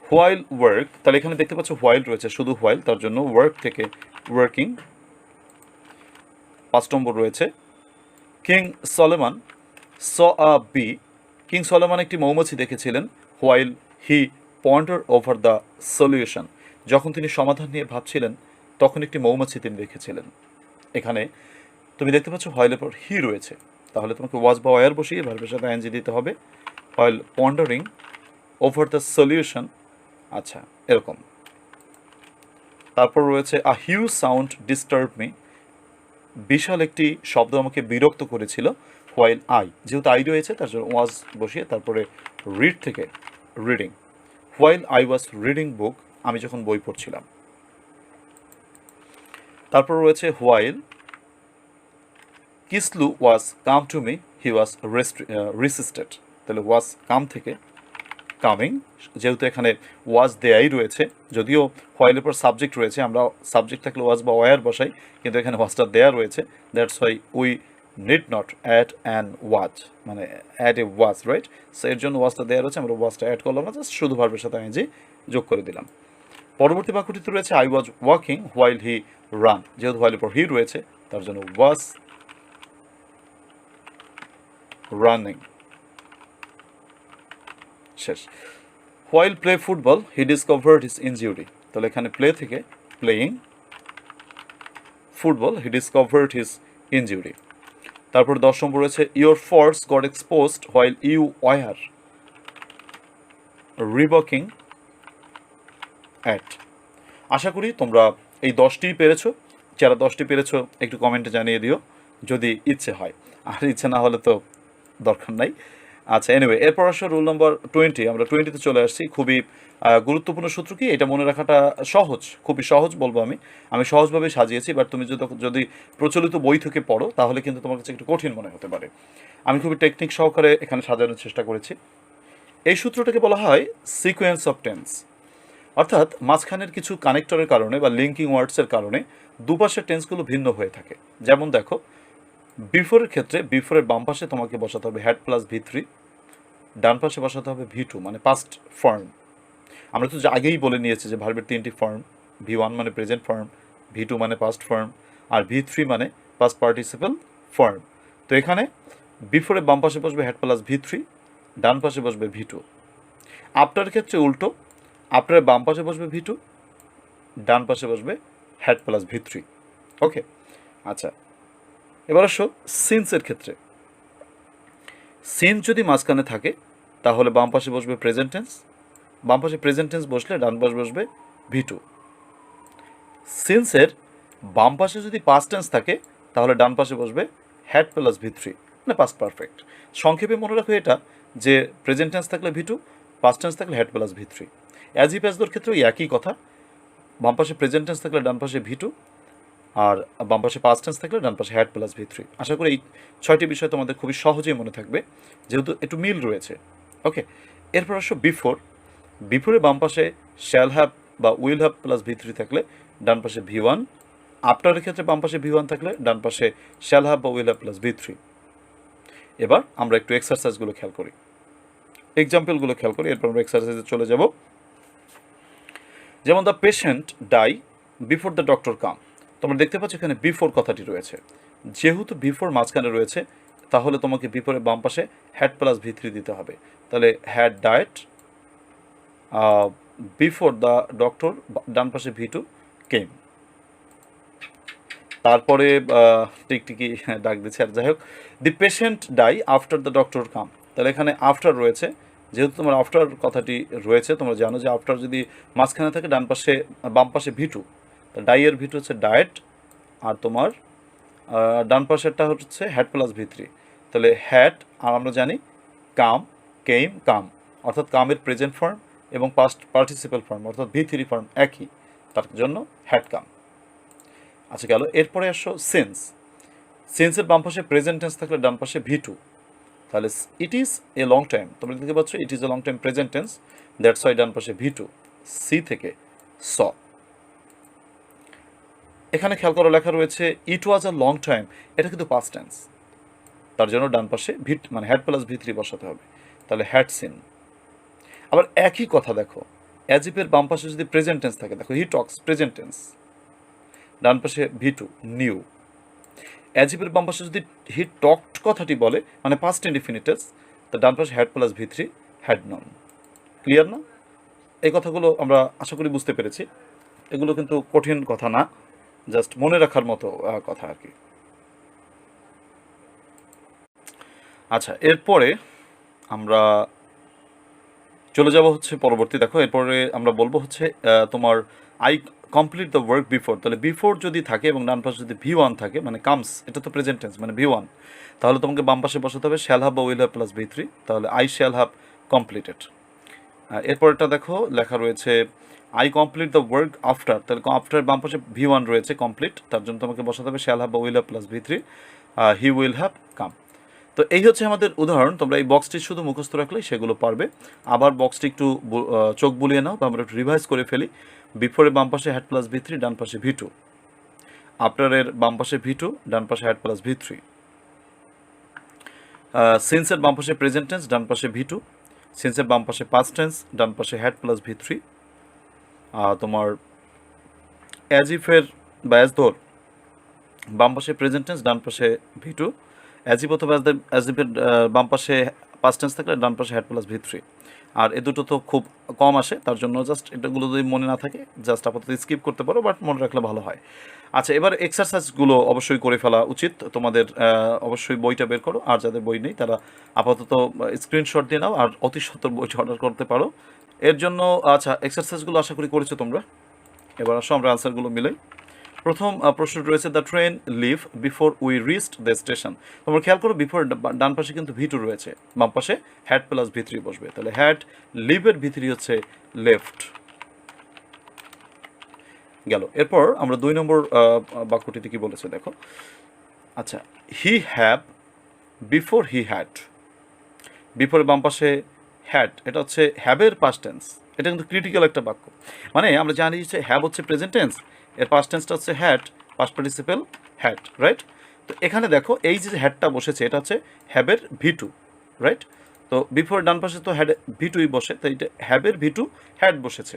হোয়াইল ওয়ার্ক, তাহলে এখানে দেখতে পাচ্ছ হোয়াইল রয়েছে, শুধু হোয়াইল, তার জন্য ওয়ার্ক থেকে ওয়ার্কিং। 5 নম্বর রয়েছে কিং সলোমন স আ বি, কিং সলোমন একটি মৌমাছি দেখেছিলেন while he ponder over the solution, যখন তিনি সমাধান নিয়ে ভাবছিলেন তখন একটি মৌমাছি তিনি রেখেছিলেন। এখানে তুমি দেখতে পাচ্ছ হোয়াইলের পর হি রয়েছে, তাহলে তোমাকে ওয়াজ বা ওয়ার বসিয়ে ভার্বের সাথে আইএনজি দিতে হবে। While pondering over the solution, আচ্ছা এরকম। তারপর রয়েছে a huge sound disturb me, বিশাল একটি শব্দ আমাকে বিরক্ত করেছিল। হোয়াইল আই, যেহেতু আই রয়েছে তার জন্য ওয়াজ বসিয়ে তারপরে রিড থেকে reading. While I was reading book, আমি যখন বই পড়ছিলাম। তারপর রয়েছে while Kislu was come to me he was resisted, তাহলে ওয়াজ কাম থেকে কামিং, যেহেতু এখানে ওয়াজ দেয়াই রয়েছে, যদিও হোয়াইলের পর সাবজেক্ট রয়েছে, আমরা সাবজেক্ট থাকলে ওয়াজ বা ওয়ার বসাই, কিন্তু এখানে ওয়াজটা দেয়া রয়েছে, that's why we need not add an was, মানে add a was, right? So এর জন্য ওয়াজটা দেওয়া রয়েছে, আমরা ওয়াজটা অ্যাড করলাম না, জাস্ট শুধু ভার্বের সাথে আইএনজি যোগ করে দিলাম। পরবর্তী বাক্যটিতে রয়েছে I was walking while he ran, যেহেতু হোয়াইলের পর হি রয়েছে তার জন্য ওয়াজ রানিং, শেষ। While play football he discovered his injury, তাহলে এখানে প্লে থেকে playing football he discovered his injury. তারপর 10 নম্বর রয়েছে your force got exposed while you were rebuking at. আশা করি তোমরা এই 10টি পেরেছো। যারা 10টি পেরেছো একটু কমেন্টে জানিয়ে দিও যদি ইচ্ছে হয়, আর ইচ্ছে না হলে তো দরকার নাই। আচ্ছা, এনিওয়ে, এরপর আসলে রুল নম্বর 20, আমরা 20তে চলে আসছি। খুবই গুরুত্বপূর্ণ সূত্র কি, এটা মনে রাখাটা সহজ, খুবই সহজ বলবো আমি সহজভাবে সাজিয়েছি, বাট তুমি যদি প্রচলিত বই থেকে পড়ো তাহলে কিন্তু তোমার কাছে একটু কঠিন মনে হতে পারে। আমি খুবই টেকনিক সহকারে এখানে সাজানোর চেষ্টা করেছি। এই সূত্রটাকে বলা হয় সিকোয়েন্স অফ টেন্স, অর্থাৎ মাঝখানের কিছু কানেক্টরের কারণে বা লিঙ্কিং ওয়ার্ডসের কারণে দুপাশের টেন্সগুলো ভিন্ন হয়ে থাকে। যেমন দেখো, বিফোরের ক্ষেত্রে বিফোরের বাম পাশে তোমাকে বসাতে হবে হ্যাড প্লাস ভি3, ডান পাশে বসাতে হবে ভি2, মানে পাস্ট ফর্ম। আমরা তো আগেই বলে নিয়েছি যে ভার্বের 3টি ফর্ম, ভি1 মানে প্রেজেন্ট ফর্ম, ভি2 মানে পাস্ট ফর্ম, আর ভি3 মানে পাস্ট পার্টিসিপল ফর্ম। তো এখানে বিফোরের বাম পাশে বসবে হ্যাড প্লাস ভি3, ডান পাশে বসবে ভি2। আফটার ক্ষেত্রে উল্টো, আফটারের বাম পাশে বসবে ভি2, ডান পাশে বসবে হ্যাড প্লাস ভি3। ওকে, আচ্ছা, এবার আসো সিন্সের ক্ষেত্রে। সিন্স যদি মাঝখানে থাকে তাহলে বাম পাশে বসবে প্রেজেন্ট টেন্স, বাম পাশে প্রেজেন্ট টেন্স বসলে ডান পাশে বসবে ভি2। সিন্সের বাম পাশে যদি পাস্ট টেন্স থাকে তাহলে ডান পাশে বসবে হ্যাড প্লাস ভি3, মানে পাস্ট পারফেক্ট। সংক্ষেপে মনে রাখো এটা, যে প্রেজেন্ট টেন্স থাকলে ভি2, পাস্ট টেন্স থাকলে হ্যাড প্লাস ভি3। অ্যাজ ইফ অ্যাজ দোর ক্ষেত্রেও একই কথা, বাম পাশে প্রেজেন্ট টেন্স থাকলে ডান পাশে ভি2, আর বাম পাশে পাস্ট টেন্স থাকলে ডান পাশে হ্যাড প্লাস ভি3। আশা করি এই 6টি বিষয় তোমাদের খুবই সহজেই মনে থাকবে, যেহেতু একটু মিল রয়েছে। ওকে, এরপর আসো বিফোর। বিফোরের বাম পাশে শ্যাল হ্যাভ বা উইল হ্যাভ প্লাস ভি3 থাকলে ডান পাশে ভি1, আফটারের ক্ষেত্রে বাম পাশে ভি1 থাকলে ডান পাশে শ্যাল হ্যাভ বা উইল হ্যাভ প্লাস ভি3। এবার আমরা একটু এক্সারসাইজগুলো খেয়াল করি, এক্সাম্পলগুলো খেয়াল করি, এরপর আমরা এক্সারসাইজে চলে যাব। যেমন the patient die before the doctor come, তোমরা দেখতে পাচ্ছ এখানে বিফোর কথাটি রয়েছে, যেহেতু বিফোর মাঝখানে রয়েছে তাহলে তোমাকে বিফোরের বাম পাশে হ্যাড প্লাস ভি3 দিতে হবে। তাহলে had died before the doctor, ডান পাশে ভি2 কেম। তারপরে টিকটিকি ডাক দিচ্ছে, আর যাই হোক, the patient die after the doctor come, তাহলে এখানে আফটার রয়েছে, যেহেতু তোমার আফটার কথাটি রয়েছে, তোমরা জানো যে আফটার যদি মাঝখানে থাকে ডান পাশে বাম পাশে ভি2, ডাইয়ের ভি2 হচ্ছে ডায়েট, আর তোমার ডান পাশেরটা হচ্ছে হ্যাড প্লাস ভি3। তাহলে হ্যাড, আর আমরা জানি কাম, কেম, কাম, অর্থাৎ কামের প্রেজেন্ট ফর্ম এবং পাস্ট পার্টিসিপাল ফর্ম অর্থাৎ ভি3 ফর্ম একই, তার জন্য হ্যাড কাম। আচ্ছা, গেল। এরপরে আসো সেন্স। সেন্সের বাম পাশে প্রেজেন্ট টেন্স থাকলে ডান পাশে ভি2, তাহলে it is a long time, তোমরা দেখতে পাচ্ছ it is a long time present tense, that's why ডান পাশে ভি2। সি থেকে স। এখানে খেয়াল করা লেখা রয়েছে ইট ওয়াজ আ লং টাইম, এটা কিন্তু পাস্ট টেন্স, তার জন্য ডান পাশে মানে হ্যাড প্লাস ভি3 বসাতে হবে, তাহলে হ্যাড সিন। আবার একই কথা দেখো, অ্যাজ ইফের বাম পাশে যদি প্রেজেন্ট টেন্স থাকে, দেখো হি টক্স প্রেজেন্ট টেন্স, ডান পাশে ভি2 নিউ। অ্যাজ ইফের বাম পাশে যদি হি টকড কথাটি বলে, মানে পাস্ট ইনডিফিনিট টেন্স, তো ডান পাশে হ্যাড প্লাস ভি3 হ্যাড নন। ক্লিয়ার না? এই কথাগুলো আমরা আশা করি বুঝতে পেরেছি, এগুলো কিন্তু কঠিন কথা না, জাস্ট মনে রাখার মতো কথা আর কি। আচ্ছা, এরপরে আমরা চলে যাব হচ্ছে পরবর্তী। দেখো এরপরে আমরা বলবো হচ্ছে তোমার I complete the work before. তাহলে বিফোর যদি থাকে এবং ডান পাশে যদি V1 থাকে, মানে কামস, এটা তো প্রেজেন্ট টেন্স মানে V1, তাহলে তোমাকে বাম পাশে বসাতে হবে শ্যাল হাব বা উইল হাব প্লাস V3, তাহলে আই শ্যাল হাব কমপ্লিটেড। এরপরটা দেখো লেখা রয়েছে I complete the work after, তাহলে আফটার বাম পাশে V1 রয়েছে কমপ্লিট, তার জন্য তোমাকে বসাতে হবে শ্যাল হাব বা will have plus V3, he will have come. তো এই হচ্ছে আমাদের উদাহরণ। তোমরা এই বক্সটি শুধু মুখস্থ রাখলেই সেগুলো পারবে। আবার বক্সটি একটু চোখ বুলিয়ে নাও বা আমরা একটু রিভাইজ করে ফেলি। বিফোরের বাম পাশে হ্যাড প্লাস V3, ডান পাশে V2। আফটারের বাম পাশে V2, ডান পাশে হ্যাড প্লাস V3। সিন্সের বাম পাশে প্রেজেন্ট টেন্স, ডান পাশে V2। সিন্সের বাম পাশে পাস্ট টেন্স, ডান পাশে হ্যাড প্লাস V3। তোমার অ্যাজ ইফের বা অ্যাজ ধর বাম পাশে প্রেজেন্ট টেন্স, ডান পাশে V2। অ্যাজ ইফ অথবা অ্যাজ ইফের বাম পাশে পাস্ট টেন্স থাকলে ডান পাশে হ্যাড প্লাস V3। আর এ দুটো তো খুব কম আসে, তার জন্য জাস্ট এটাগুলো যদি মনে না থাকে জাস্ট আপাতত স্কিপ করতে পারো, বাট মনে রাখলে ভালো হয়। আচ্ছা, এবার এক্সারসাইজগুলো অবশ্যই করে ফেলা উচিত তোমাদের। অবশ্যই বইটা বের করো, আর যাদের বই নেই তারা আপাতত স্ক্রিনশট দিয়ে নাও আর অতি সত্বর বইটা অর্ডার করতে পারো এর জন্য। আচ্ছা, এক্সারসাইজগুলো আশা করি করেছো তোমরা। এবার আসো আমরা আনসারগুলো মিলাই। প্রথম প্রশ্ন রয়েছে the train leave before we reached the station. তোমরা খেয়াল করো বিফোর ডান পাশে কিন্তু V2 রয়েছে, বাম পাশে হ্যাড প্লাস V3 বসবে, তাহলে হ্যাড লিভের V3 হচ্ছে লেফট গেল। এরপর আমরা 2 নম্বর বাক্যটিতে কি বলেছে দেখো। আচ্ছা, he have before he had. বিফোরের বাম পাশে হ্যাড, এটা হচ্ছে হ্যাভের পাস্ট টেন্স। এটা কিন্তু ক্রিটিক্যাল একটা বাক্য। মানে আমরা জানি যে হ্যাভ হচ্ছে প্রেজেন্ট টেন্স, এর পাস্ট টেন্সটা হচ্ছে had, past participle had, right? তো এখানে দেখো এই যে হ্যাডটা বসেছে এটা হচ্ছে হ্যাভের V2, রাইট? তো বিফোর ডান পাশে তো হ্যাড V2ই বসে, তাই এটা হ্যাভের V2 হ্যাড বসেছে।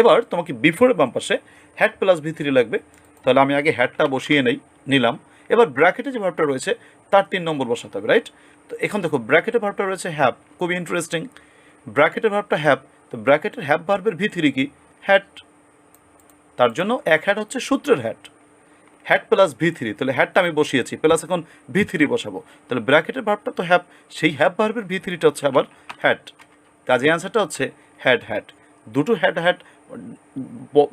এবার তোমাকে বিফোরের বাম পাশে হ্যাড প্লাস V3 লাগবে, তাহলে আমি আগে হ্যাডটা বসিয়ে নিলাম। এবার ব্র্যাকেটে যে ভার্বটা রয়েছে তার 3 নম্বর বসাতে হবে, রাইট? তো এখন দেখো ব্র্যাকেটে ভার্বটা রয়েছে হ্যাভ, খুবই ইন্টারেস্টিং। ব্র্যাকেটের ভার্বটা হ্যাভ, তো ব্র্যাকেটের হ্যাভ ভার্বের V3 কি হ্যাড, তার জন্য এক হ্যাড হচ্ছে সূত্রের হ্যাড, হ্যাড প্লাস V3, তাহলে হ্যাডটা আমি বসিয়েছি প্লাস এখন V3 বসাবো, তাহলে ব্র্যাকেটের ভার্বটা তো হ্যাভ, সেই হ্যাভ ভার্বের V3টা হচ্ছে আবার হ্যাড। কাজে অ্যান্সারটা হচ্ছে হ্যাড হ্যাড। দুটো হ্যাড হ্যাড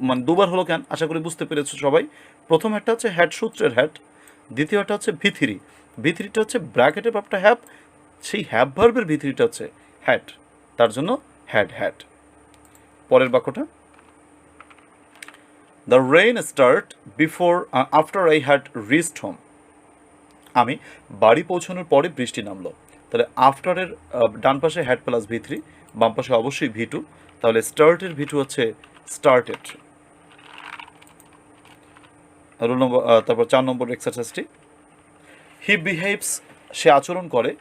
মানে দুবার হলো কেন আশা করি বুঝতে পেরেছো সবাই। প্রথম হ্যাডটা হচ্ছে হ্যাড সূত্রের হ্যাড, দ্বিতীয় হ্যাডটা হচ্ছে V3। V3টা হচ্ছে ব্র্যাকেটের ভার্বটা হ্যাভ, সেই হ্যাভ ভার্বের V3টা হচ্ছে হ্যাড, তার জন্য হ্যাড হ্যাড। পরের বাক্যটা the rain start before after I had reached home. আমি বাড়ি পৌঁছানোর পরে বৃষ্টি নামলো, তাহলে আফটারের ডান পাশে হ্যাড প্লাস V3, বাম পাশে অবশ্যই V2, তাহলে স্টার্টের V2 হচ্ছে স্টার্টেড। রোল নম্বর তারপর 4 নম্বর এক্সারসাইজটি, হি বিহেভস, সে আচরণ করে।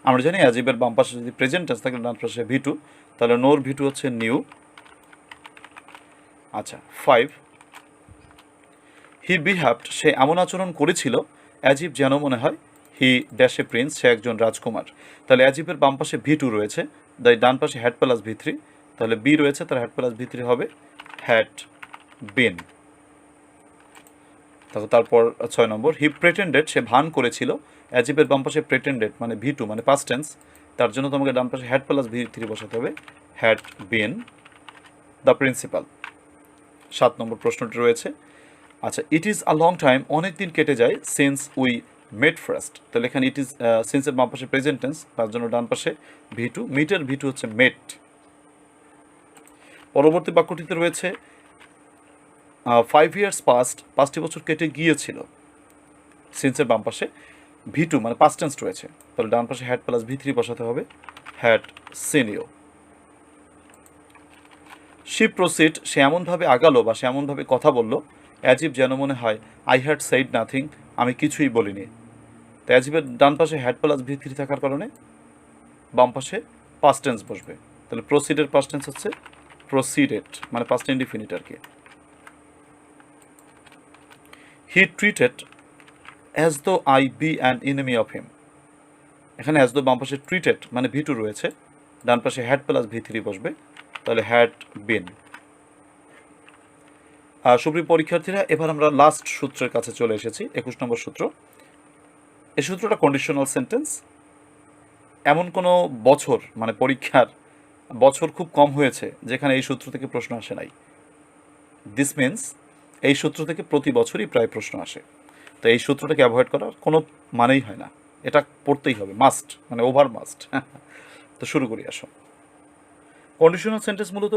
আমরা জানি অ্যাজিবের বাম পাশে যদি প্রেজেন্ট টেন্স থাকে ডান পাশে V2, তাহলে নোর V2 হচ্ছে নিউ। আচ্ছা 5, হি বিহেভড, সে এমন আচরণ করেছিল অ্যাজিব যেন মনে হয় হি ড্যাশে প্রিন্স, সে একজন রাজকুমার। তাহলে অ্যাজিবের বাম পাশে V2 রয়েছে, ডান পাশে হ্যাড প্লাস V3, তাহলে বি রয়েছে তার হ্যাড প্লাস V3 হবে হ্যাড বিন। তারপর 6 নম্বর, হি প্রেটেন্ডেড, সে ভান করেছিল। অ্যাজিবের বাম পাশে প্রেটেন্ডেড মানে V2 মানে পাস্ট টেন্স, তার জন্য তোমাকে ডান পাশে হ্যাড প্লাস V3 বসাতে হবে হ্যাড বিন দ্য প্রিন্সিপাল। 7 নম্বর প্রশ্নটি রয়েছে, আচ্ছা it is a long time, অনেক দিন কেটে যায়, সিন্স উই মেট ফার্স্ট। তাহলে এখানে ইট ইজ সিন্সের বাম পাশে প্রেজেন্ট টেন্স, তার জন্য ডান পাশে V2, মিটের V2 হচ্ছে মেট। পরবর্তী বাক্যটিতে রয়েছে 5 ইয়ার্স পাস্ট, 5টি বছর কেটে গিয়েছিল। সিন্সের বাম পাশে V2 মানে পাস্ট টেন্স রয়েছে, তাহলে ডান পাশে হ্যাড প্লাস V3 বসাতে হবে হ্যাড সিনিয়র। শি প্রসিড, সে এমনভাবে আগালো বা সে এমনভাবে কথা বলল অ্যাজিব যেন মনে হয় আই হ্যাড সেইড নাথিং, আমি কিছুই বলিনি। তো অ্যাজিবের ডান পাশে হ্যাড প্লাস V3 থাকার কারণে বাম পাশে পাস্ট টেন্স বসবে, তাহলে প্রসিডের পাস্ট টেন্স হচ্ছে প্রসিডেড মানে পাস্ট ইনডিফিনিট আর কি। He treated as though I be an enemy of him. এখানে অ্যাজ দো বাম পাশে ট্রিটেড মানে V2 রয়েছে, ডান পাশে হ্যাড প্লাস V3 বসবে, তাহলে হ্যাড বিন। সুপ্রিয় পরীক্ষার্থীরা, এবার আমরা লাস্ট সূত্রের কাছে চলে এসেছি, 21 নম্বর সূত্র। এই সূত্রটা কন্ডিশনাল সেন্টেন্স। এমন কোনো বছর মানে পরীক্ষার বছর খুব কম হয়েছে যেখানে এই সূত্র থেকে প্রশ্ন আসে নাই। দিস মিনস এই সূত্র থেকে প্রতি বছরই প্রায় প্রশ্ন আসে। তো এই সূত্রটাকে অ্যাভয়েড করার কোনো মানেই হয় না, এটা পড়তেই হবে, মাস্ট, মানে ওভার মাস্ট। তো শুরু করি, আসো। কন্ডিশনাল সেন্টেন্স মূলত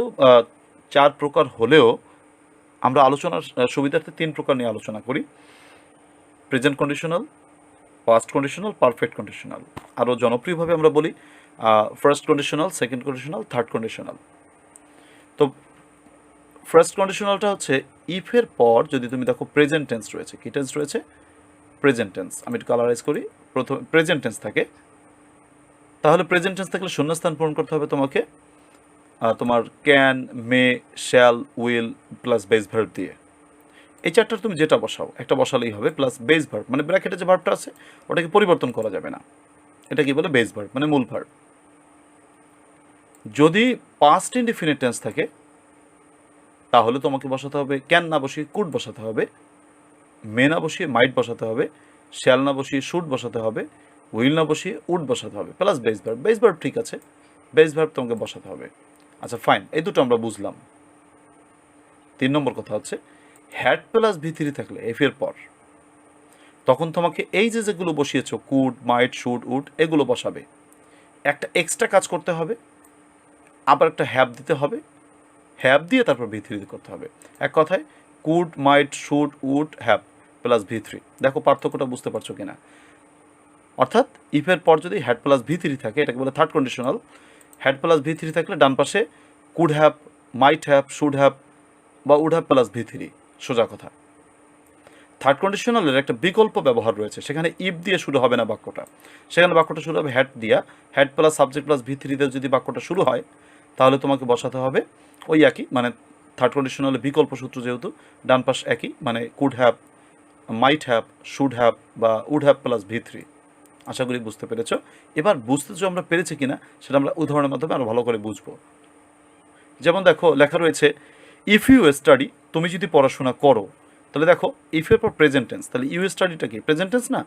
4 প্রকার হলেও আমরা আলোচনার সুবিধার্থে 3 প্রকার নিয়ে আলোচনা করি: present conditional, past conditional, perfect conditional. আরও জনপ্রিয়ভাবে আমরা বলি first conditional, second conditional, third conditional. তো ফার্স্ট কন্ডিশনালটা হচ্ছে ইফের পর যদি তুমি দেখো প্রেজেন্ট টেন্স রয়েছে। কি টেন্স রয়েছে? Present tense. আমি একটু কালারাইজ করি। প্রথমে প্রেজেন্ট টেন্স থাকে, তাহলে প্রেজেন্ট টেন্স থাকলে শূন্যস্থান পূরণ করতে হবে তোমাকে তোমার can, may, shall, will plus base verb দিয়ে। এই চারটার তুমি যেটা বসাও একটা বসালেই হবে, প্লাস বেস ভার্ব, মানে ব্র্যাকেটে যে ভার্বটা আছে ওটাকে পরিবর্তন করা যাবে না। এটা কি বলে? বেস ভার্ব, মানে মূল ভার্ব। যদি পাস্ট ইনডিফিনিট টেন্স থাকে তাহলে তোমাকে বসাতে হবে ক্যান না বসিয়ে কুড বসাতে হবে, মে না বসিয়ে মাইট বসাতে হবে, শ্যাল না বসিয়ে শুড বসাতে হবে, উইল না বসিয়ে উড বসাতে হবে, plus base verb. Base verb ঠিক আছে, বেস ভার্ব তোমাকে বসাতে হবে। আচ্ছা ফাইন, এই দুটো আমরা বুঝলাম। 3 নম্বর কথা হচ্ছে হ্যাড প্লাস ভি3 থাকলে এফের পর তখন তোমাকে এই যে যেগুলো বসিয়েছো কুড, মাইট, শুড, উড এগুলো বসাবে। একটা এক্সট্রা কাজ করতে হবে, আবার একটা হ্যাভ দিতে হবে, হ্যাভ দিয়ে তারপর ভি3 করতে হবে। এক কথায় could, might, should, would, have plus ভি3। দেখো পার্থক্যটা বুঝতে পারছো কিনা? অর্থাৎ ইফের পর যদি হ্যাড প্লাস ভি3 থাকে এটাকে বলে থার্ড কন্ডিশনাল। হ্যাড প্লাস ভি3 থাকলে ডান পাশে could have, might have, should have বা উড হ্যাভ প্লাস ভি3, সোজা কথা। থার্ড কন্ডিশনালের একটা বিকল্প ব্যবহার রয়েছে, সেখানে ইফ দিয়ে শুরু হবে না বাক্যটা, সেখানে বাক্যটা শুরু হবে হ্যাড দিয়া। হ্যাড প্লাস সাবজেক্ট প্লাস ভি3 দিয়ে যদি বাক্যটা শুরু হয় তাহলে তোমাকে বসাতে হবে ওই একই, মানে থার্ড কন্ডিশনালের বিকল্প সূত্র যেহেতু ডান পাশ একই, মানে could have, might have, should have বা উড হ্যাভ প্লাস ভি3। আশা করি বুঝতে পেরেছ। এবার বুঝতেছো আমরা পেরেছি কিনা সেটা আমরা উদাহরণের মাধ্যমে আরও ভালো করে বুঝবো। যেমন দেখো লেখা রয়েছে ইফ ইউ স্টাডি, তুমি যদি পড়াশোনা করো। তাহলে দেখো ইফের পর প্রেজেন্ট টেন্স, তাহলে ইউ স্টাডিটা কি? প্রেজেন্ট টেন্স না?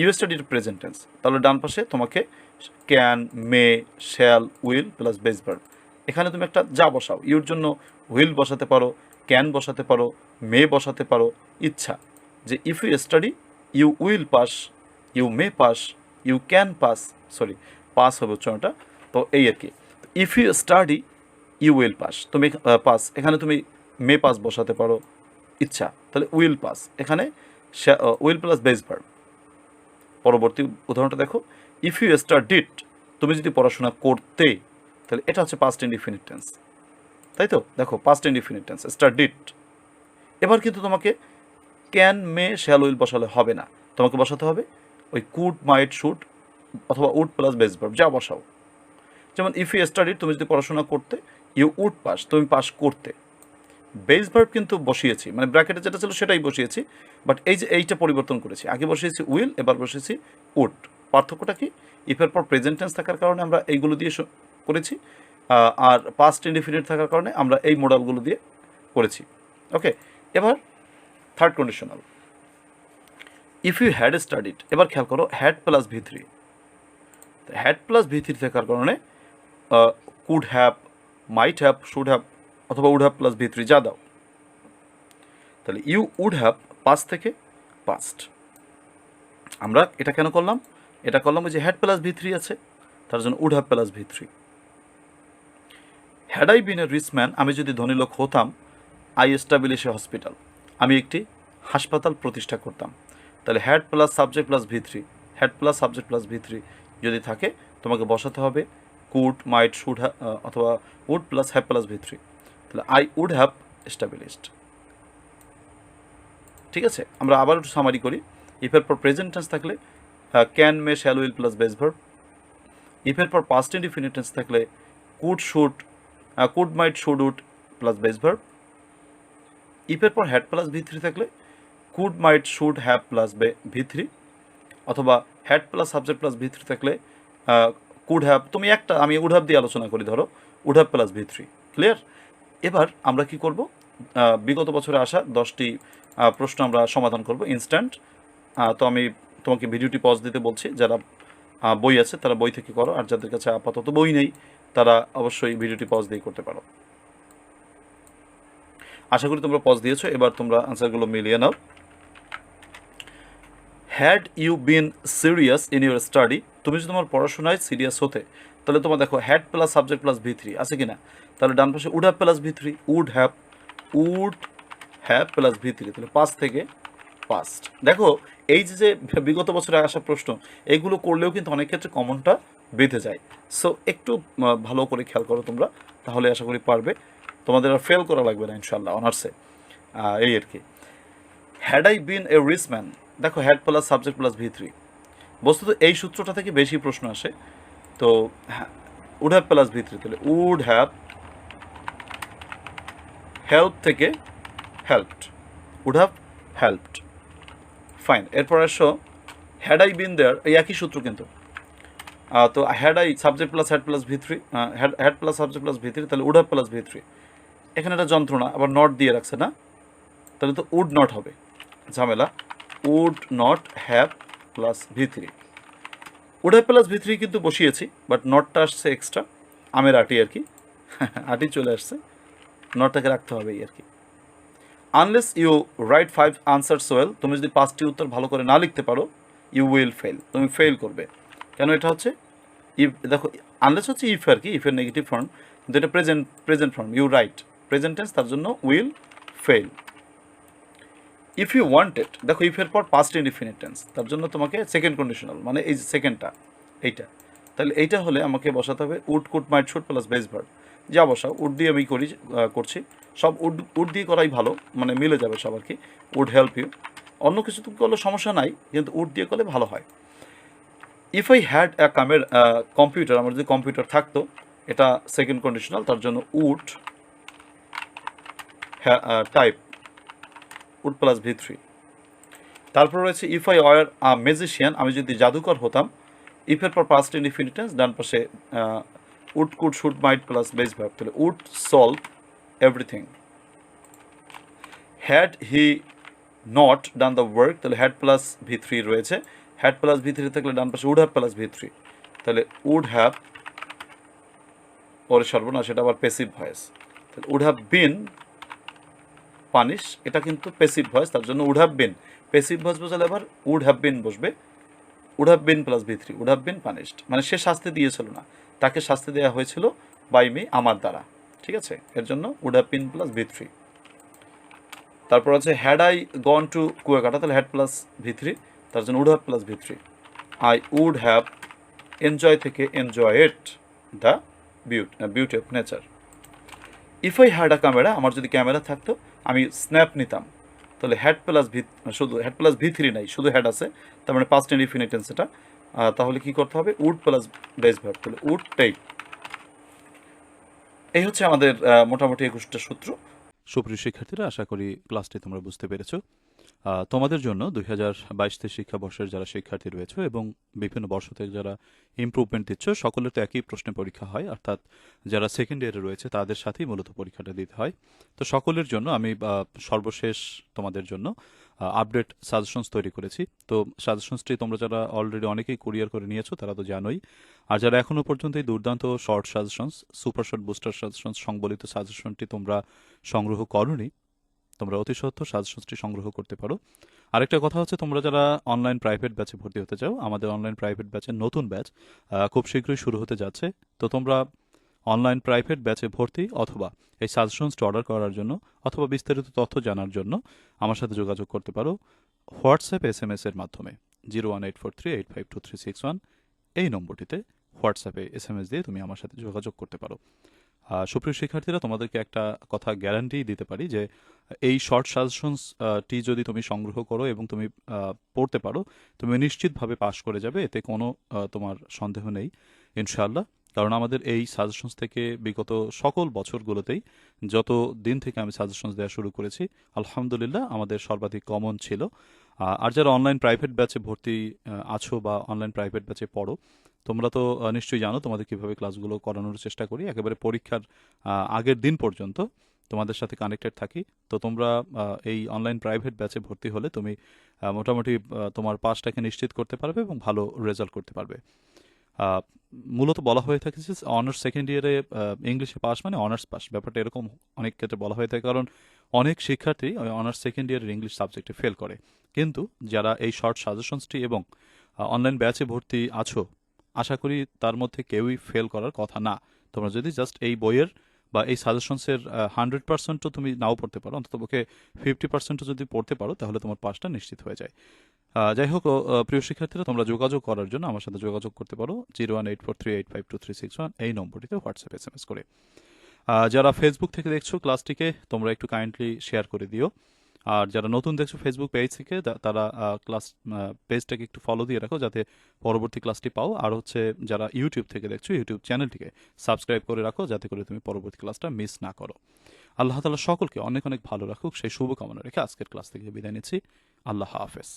ইউ স্টাডিটা প্রেজেন্ট টেন্স, তাহলে ডান পাশে তোমাকে can, may, shall, will plus base verb. এখানে তুমি একটা যা বসাও, ইউর জন্য উইল বসাতে পারো, ক্যান বসাতে পারো, মে বসাতে পারো, ইচ্ছা। যে if you study you will pass, you may pass, you can pass, sorry pass হবে উচ্চারণটা। তো এই আর কি, if you study you will pass, তুমি পাস, এখানে তুমি মে পাস বসাতে পারো, ইচ্ছা, তাহলে উইল পাস, এখানে উইল প্লাস বেস ভার্ব। পরবর্তী উদাহরণটা দেখো ইফ ইউ স্টাডিড, তুমি যদি পড়াশোনা করতে, তাহলে এটা হচ্ছে পাস্ট ইনডিফিনিট টেন্স, তাই তো? দেখো পাস্ট ইনডিফিনিট টেন্স স্টাডিড। এবার কিন্তু তোমাকে ক্যান, মে, শ্যাল, উইল বসালে হবে না, তোমাকে বসাতে হবে ওই কুড, মাইট, শুড অথবা উড প্লাস বেস ভার্ব, যা বসাও। যেমন ইফ ইউ স্টাডিড, তুমি যদি পড়াশোনা করতে, ইউ উড পাস, তুমি পাস করতে। বেস ভার্ব কিন্তু বসিয়েছি, মানে ব্র্যাকেটে যেটা ছিল সেটাই বসিয়েছি, বাট এই যে এইটা পরিবর্তন করেছি, আগে বসিয়েছি উইল, এবার বসিয়েছি উড। পার্থক্যটা কি? ইফের পর প্রেজেন্ট টেন্স থাকার কারণে আমরা এইগুলো দিয়ে করেছি, আর পাস্ট ইনডিফিনিট থাকার কারণে আমরা এই মডেলগুলো দিয়ে করেছি। ওকে, এবার third conditional if you had studied. এবার খেয়াল করো হ্যাড প্লাস ভি3, হ্যাড প্লাস ভি3 থাকার কারণে could have, might have, should have অথবা উড হ্যাভ প্লাস ভি3 যা দাও। তাহলে ইউ উড হ্যাভ পাস থেকে পাস্ট। আমরা এটা কেন করলাম? এটা করলাম ওই যে হ্যাড প্লাস ভি3 আছে, তার জন্য উড হ্যাভ প্লাস ভি3। Had I been a rich man, আমি যদি ধনী লোক হতাম, আই এস্টাবলিশ এ হসপিটাল, আমি একটি হাসপাতাল প্রতিষ্ঠা করতাম। তাহলে হ্যাড প্লাস সাবজেক্ট প্লাস ভি3, হ্যাড প্লাস সাবজেক্ট প্লাস ভি3 যদি থাকে তোমাকে বসাতে হবে কুড, মাইট, শুড হ্যাভ অথবা উড প্লাস হ্যাভ প্লাস ভি3। তাহলে আই উড হ্যাভ এস্টাবলিশড। ঠিক আছে, আমরা আবার একটু সামারি করি। ইফের পর প্রেজেন্ট টেন্স থাকলে can, may, shall, will plus base verb. ইফের পর পাস্ট ইনডিফিনিট টেন্স থাকলে could, should, could, might, should, would plus base verb. ইফের পর হ্যাড প্লাস ভি3 থাকলে could, might, should, have plus ভি3, অথবা হ্যাড প্লাস সাবজেক্ট প্লাস ভি3 থাকলে কুড হ্যাভ, তুমি একটা, আমি উড হ্যাভ দিয়ে আলোচনা করি, ধরো উড হ্যাভ প্লাস ভি3। ক্লিয়ার? এবার আমরা কি করব? বিগত বছরে আসা 10টি প্রশ্ন আমরা সমাধান করব ইনস্ট্যান্ট। তো আমি তোমাকে ভিডিওটি পজ দিতে বলছি, যারা বই আছে তারা বই থেকে করো, আর যাদের কাছে আপাতত বই নেই তারা অবশ্যই ভিডিওটি পজ দিয়ে করতে পারো। আশা করি তোমরা পজ দিয়েছো, এবার তোমরা আনসারগুলো মিলিয়ে নাও। Had you been serious in your study, তুমি যদি তোমার পড়াশোনায় সিরিয়াস হতে, তাহলে তোমার দেখো হ্যাড প্লাস সাবজেক্ট প্লাস ভি3 আছে কি না, তাহলে ডান পাশে উড হ্যাভ প্লাস ভি3, উড হ্যাভ প্লাস ভি3, তাহলে পাস থেকে পাস্ট। দেখো এই যে বিগত বছরে আসা প্রশ্ন, এইগুলো করলেও কিন্তু অনেক ক্ষেত্রে কমনটা বেঁধে যায়। সো একটু ভালো করে খেয়াল করো তোমরা, তাহলে আশা করি পারবে, তোমাদের আর ফেল করা লাগবে না ইনশাল্লাহ অনার্সে। এই আর কি। Had I been a rich man, দেখো হ্যাড প্লাস সাবজেক্ট প্লাস ভি3, বস্তুত এই সূত্রটা থেকে বেশি প্রশ্ন আসে। তো উড হ্যাভ প্লাস ভি3, তাহলে উড হ্যাভ হেল্প থেকে helped, would have helped, fine. এরপর আসো হ্যাড আই বিন দেয়ার, এই একই সূত্র কিন্তু। তো had I subject plus had plus ভি3, হ্যাড প্লাস সাবজেক্ট প্লাস ভি3, তাহলে উড হ্যাভ প্লাস ভি3। এখানে একটা যন্ত্রণা, আবার নট দিয়ে রাখছে না, তাহলে তো উড নট হবে, ঝামেলা। উড নট হ্যাভ প্লাস ভি3, উড হ্যাভ প্লাস ভি3 কিন্তু বসিয়েছি, বাট নটটা আসছে এক্সট্রা, আমের আটি আর কি, আটি চলে আসছে, নটটাকে রাখতে হবে এই আর কি। Unless you write 5 answers well, তুমি যদি 5টি উত্তর ভালো করে না লিখতে পারো, ইউ উইল ফেল, তুমি ফেল করবে। কেন এটা হচ্ছে ইফ, দেখো আনলেস হচ্ছে ইফ আর কি, ইফের নেগেটিভ ফর্ম, কিন্তু এটা present form, you write present tense, তার জন্য will fail. If you wanted, দেখো ইফের পর পাস্ট ইনডিফিনিট টেন্স, তার জন্য তোমাকে সেকেন্ড কন্ডিশনাল, মানে এই যে সেকেন্ডটা এইটা, তাহলে এইটা হলে আমাকে বসাতে হবে would could might should plus base verb. যা বসাও, উড দিয়ে আমি করছি, সব উড দিয়ে করাই ভালো, মানে মিলে যাবে সব আর কি। উড হেল্প ইউ, অন্য কিছু তো করলে সমস্যা নাই, কিন্তু উড দিয়ে করলে ভালো হয়। If I had a computer, আমার যদি কম্পিউটার থাকতো, এটা সেকেন্ড কন্ডিশনাল, তার জন্য উড টাইপ, উড প্লাস ভি3। তারপর রয়েছে if I were a magician, আমি যদি জাদুকর হতাম, ইফের পর পাস্ট ইনডিফিনিট টেন্স, ডান পাশে would could should might plus base verb, তাহলে would solve everything. Had he not done the work, তাহলে হ্যাড প্লাস ভি3 রয়েছে, হ্যাড প্লাস ভি3 থাকলে ডান পাশে উড হ্যাভ প্লাস ভি3, তাহলে উড হ্যাভ, পরে সর্বনাশ, এটা আবার পেসিভ ভয়েস, তাহলে উড হ্যাভ বিন পানিশ, এটা কিন্তু পেসিভ ভয়েস, তার জন্য would have been, passive voice বোঝালে আবার উড হ্যাভ বিন বসবে, উড হ্যাভ বিন প্লাস ভি3, উড হ্যাভ বিন পানিশড, মানে সে শাস্তি দিয়েছিল না, তাকে শাস্তি দেওয়া হয়েছিল বাই মি, আমার দ্বারা, ঠিক আছে, এর জন্য উড হ্যাভ বিন প্লাস ভি3। তারপর আছে had I gone to Kuakata, তাহলে হ্যাড প্লাস ভি3, তার জন্য উড হ্যাভ প্লাস ভি3। আই উড হ্যাভ এনজয় থেকে enjoyed the beauty of nature. If I had a camera, আমার যদি ক্যামেরা থাকতো আমি স্ন্যাপ নিতাম, তাহলে হ্যাড প্লাস শুধু হ্যাড প্লাস ভি3 নাই, শুধু হ্যাড আছে, তার মানে পাস্ট ইনডিফিনিট টেন্স এটা। তাহলে কি করতে হবে, উড প্লাস বেস ভার্ব, তাহলে উড টেক। এই হচ্ছে আমাদের মোটামুটি 21টা সূত্র। সুপ্রিয় শিক্ষার্থীরা, আশা করি ক্লাসটি তোমরা বুঝতে পেরেছো। তোমাদের জন্য 2022 শিক্ষাবর্ষের যারা শিক্ষার্থী রয়েছে এবং বিভিন্ন বর্ষ থেকে যারা ইমপ্রুভমেন্ট দিচ্ছ, সকলের তো একই প্রশ্নে পরীক্ষা হয়, অর্থাৎ যারা সেকেন্ড ইয়ারে রয়েছে তাদের সাথেই মূলত পরীক্ষাটা দিতে হয়। তো সকলের জন্য আমি সর্বশেষ তোমাদের জন্য আপডেট সাজেশনস তৈরি করেছি। তো সাজেশনসটি তোমরা যারা অলরেডি অনেকেই কুরিয়ার করে নিয়েছো তারা তো জানোই, আর যারা এখনও পর্যন্ত এই দুর্দান্ত short suggestions, super short booster suggestions সংবলিত সাজেশনটি তোমরা সংগ্রহ করোনি, তোমরা অতি সত্ত্বর সাজেশনসটি সংগ্রহ করতে পারো। আরেকটা কথা হচ্ছে, তোমরা যারা অনলাইন প্রাইভেট ব্যাচে ভর্তি হতে চাও, আমাদের অনলাইন প্রাইভেট ব্যাচের নতুন ব্যাচ খুব শীঘ্রই শুরু হতে যাচ্ছে। তো তোমরা অনলাইন প্রাইভেট ব্যাচে ভর্তি অথবা এই সাজেশনসটি অর্ডার করার জন্য অথবা বিস্তারিত তথ্য জানার জন্য আমার সাথে যোগাযোগ করতে পারো হোয়াটসঅ্যাপ SMS এর মাধ্যমে 01843852361, এই নম্বরটিতে হোয়াটসঅ্যাপে SMS দিয়ে তুমি আমার সাথে যোগাযোগ করতে পারো। সুপ্রিয় শিক্ষার্থীরা, তোমাদেরকে একটা কথা গ্যারান্টি দিতে পারি যে এই শর্ট সাজেশনসটি যদি তুমি সংগ্রহ করো এবং তুমি পড়তে পারো, তুমি নিশ্চিতভাবে পাশ করে যাবে, এতে কোনো তোমার সন্দেহ নেই ইনশাআল্লাহ। কারণ আমাদের এই সাজেশনস থেকে বিগত সকল বছরগুলোতেই যত দিন থেকে আমি সাজেশনস দেওয়া শুরু করেছি, আলহামদুলিল্লাহ আমাদের সর্বাধিক কমন ছিল। আর যারা অনলাইন প্রাইভেট ব্যাচে ভর্তি আছো বা অনলাইন প্রাইভেট ব্যাচে পড়ো, তোমরা তো নিশ্চয়ই জানো তোমাদের কীভাবে ক্লাসগুলো করানোর চেষ্টা করি, একেবারে পরীক্ষার আগের দিন পর্যন্ত তোমাদের সাথে কানেক্টেড থাকি। তো তোমরা এই অনলাইন প্রাইভেট ব্যাচে ভর্তি হলে তুমি মোটামুটি তোমার পাসটাকে নিশ্চিত করতে পারবে এবং ভালো রেজাল্ট করতে পারবে। আহ, মূলত বলা হয়ে থাকে যে অনার্স সেকেন্ড ইয়ারে ইংলিশে পাস মানে অনার্স পাস, ব্যাপারটা এরকম অনেক ক্ষেত্রে বলা হয়ে থাকে, কারণ অনেক শিক্ষার্থী অনার্স সেকেন্ড ইয়ারের ইংলিশ সাবজেক্টে ফেল করে। কিন্তু যারা এই শর্ট সাজেশনসটি এবং অনলাইন ব্যাচে ভর্তি আছো, আশা করি তার মধ্যে কেউই ফেল করার কথা না। তোমরা যদি জাস্ট এই বইয়ের বা এই সাজেশনসের 100%ও তুমি নাও পড়তে পারো, অন্ততপক্ষে 50%ও যদি পড়তে পারো, তাহলে তোমার পাসটা নিশ্চিত হয়ে যায়। যাই হোক, প্রিয় শিক্ষার্থীরা, তোমরা যোগাযোগ করার জন্য আমার সাথে যোগাযোগ করতে পারো 01843852361 এই নম্বরটিতে হোয়াটসঅ্যাপ SMS করে। যারা ফেসবুক থেকে দেখছো ক্লাসটিকে, তোমরা একটু কাইন্ডলি শেয়ার করে দিও। আর যারা নতুন দেখছো ফেসবুক পেজ থেকে, তারা ক্লাস পেজটাকে একটু ফলো দিয়ে রাখো, যাতে পরবর্তী ক্লাসটি পাও। আর হচ্ছে যারা ইউটিউব থেকে দেখছো, ইউটিউব চ্যানেলটিকে সাবস্ক্রাইব করে রাখো, যাতে করে তুমি পরবর্তী ক্লাসটা মিস না করো। আল্লাহ তাআলা সকলকে অনেক অনেক ভালো রাখুক, সেই শুভকামনা রেখে আজকের ক্লাস থেকে বিদায় নিচ্ছি। আল্লাহ হাফেজ।